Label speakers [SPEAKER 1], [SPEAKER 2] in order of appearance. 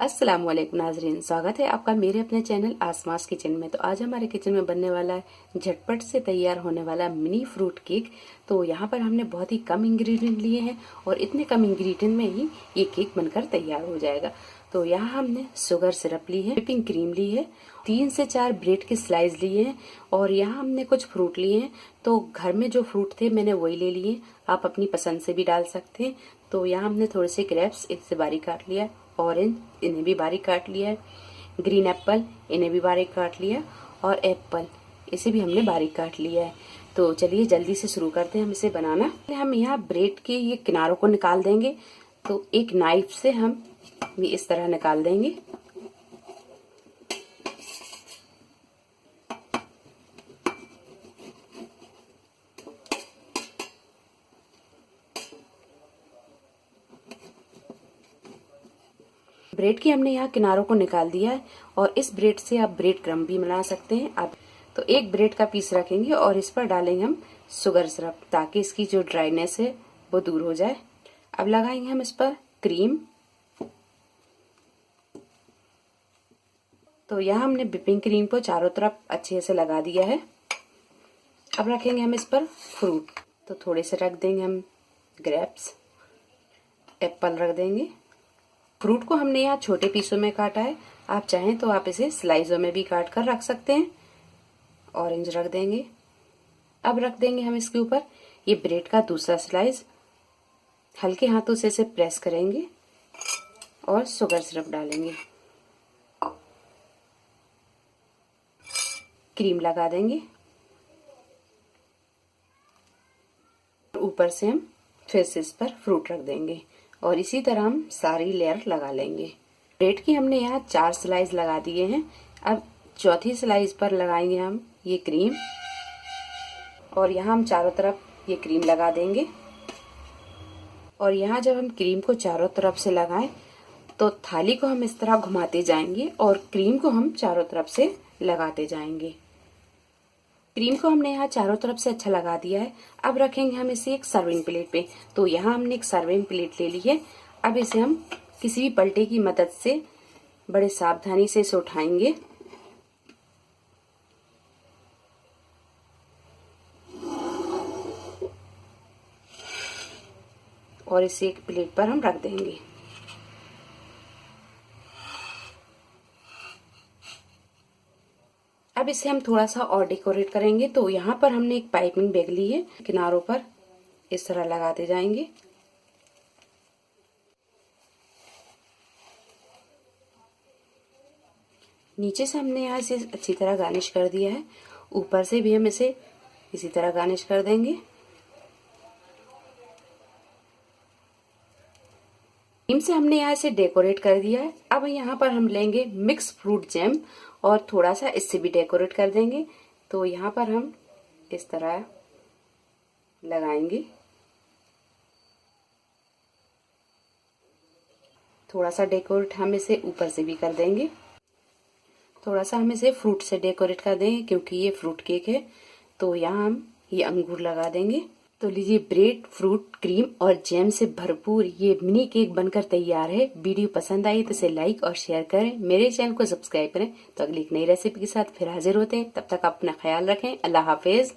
[SPEAKER 1] अस्सलाम वालेकुम नाजरीन, स्वागत है आपका मेरे अपने चैनल आसमास किचन में। तो आज हमारे किचन में बनने वाला है झटपट से तैयार होने वाला मिनी फ्रूट केक। तो यहाँ पर हमने बहुत ही कम इंग्रेडिएंट लिए हैं और इतने कम इंग्रेडिएंट में ही ये केक बनकर तैयार हो जाएगा। तो यहाँ हमने शुगर सिरप ली है, व्हिपिंग क्रीम ली है, 3 से 4 ब्रेड के स्लाइस लिए हैं और यहाँ हमने कुछ फ्रूट लिए हैं। तो घर में जो फ्रूट थे मैंने वही ले लिए, आप अपनी पसंद से भी डाल सकते हैं। तो यहाँ हमने थोड़े से ग्रेप्स इससे बारीक काट लिया, ऑरेंज इन्हें भी बारीक काट लिया है, ग्रीन एप्पल इन्हें भी बारीक काट लिया और एप्पल इसे भी हमने बारीक काट लिया है। तो चलिए जल्दी से शुरू करते हैं हम इसे बनाना। हम यहाँ ब्रेड के ये किनारों को निकाल देंगे। तो एक नाइफ से हम ये इस तरह निकाल देंगे। ब्रेड की हमने यहाँ किनारों को निकाल दिया है और इस ब्रेड से आप ब्रेड क्रम्ब भी बना सकते हैं। आप तो एक ब्रेड का पीस रखेंगे और इस पर डालेंगे हम शुगर सिरप ताकि इसकी जो ड्राइनेस है वो दूर हो जाए। अब लगाएंगे हम इस पर क्रीम। तो यहाँ हमने व्हिपिंग क्रीम को चारों तरफ अच्छे से लगा दिया है। अब रखेंगे हम इस पर फ्रूट। तो थोड़े से रख देंगे हम ग्रेप्स, एप्पल रख देंगे। फ्रूट को हमने यहाँ छोटे पीसों में काटा है, आप चाहें तो आप इसे स्लाइसों में भी काट कर रख सकते हैं। ऑरेंज रख देंगे। अब रख देंगे हम इसके ऊपर ये ब्रेड का दूसरा स्लाइस। हल्के हाथों से इसे प्रेस करेंगे और शुगर सिरप डालेंगे, क्रीम लगा देंगे। ऊपर से हम फिर से इस पर फ्रूट रख देंगे और इसी तरह हम सारी लेयर लगा लेंगे। ब्रेड की हमने यहाँ 4 स्लाइस लगा दिए हैं। अब चौथी स्लाइस पर लगाएंगे हम ये क्रीम और यहाँ हम चारों तरफ ये क्रीम लगा देंगे। और यहाँ जब हम क्रीम को चारों तरफ से लगाएं तो थाली को हम इस तरह घुमाते जाएंगे और क्रीम को हम चारों तरफ से लगाते जाएंगे। क्रीम को हमने यहाँ चारों तरफ से अच्छा लगा दिया है। अब रखेंगे हम इसे एक सर्विंग प्लेट पे। तो यहाँ हमने एक सर्विंग प्लेट ले ली है। अब इसे हम किसी भी पलटे की मदद से बड़े सावधानी से इसे उठाएंगे और इसे एक प्लेट पर हम रख देंगे। अब इसे हम थोड़ा सा और डेकोरेट करेंगे। तो यहाँ पर हमने एक पाइपिंग बैग ली है, किनारों पर इस तरह लगाते जाएंगे। नीचे से हमने यहाँ से अच्छी तरह गार्निश कर दिया है, ऊपर से भी हम इसे इसी तरह गार्निश कर देंगे। क्रीम से हमने यहाँ से डेकोरेट कर दिया है। अब यहाँ पर हम लेंगे मिक्स फ्रूट जैम और थोड़ा सा इससे भी डेकोरेट कर देंगे। तो यहाँ पर हम इस तरह लगाएंगे, थोड़ा सा डेकोरेट हम इसे ऊपर से भी कर देंगे। थोड़ा सा हम इसे फ्रूट से डेकोरेट कर देंगे क्योंकि ये फ्रूट केक है। तो यहाँ हम ये अंगूर लगा देंगे। तो लीजिए, ब्रेड, फ्रूट, क्रीम और जैम से भरपूर ये मिनी केक बनकर तैयार है। वीडियो पसंद आई तो इसे लाइक और शेयर करें, मेरे चैनल को सब्सक्राइब करें। तो अगली एक नई रेसिपी के साथ फिर हाजिर होते हैं। तब तक अपना ख्याल रखें। अल्लाह हाफिज।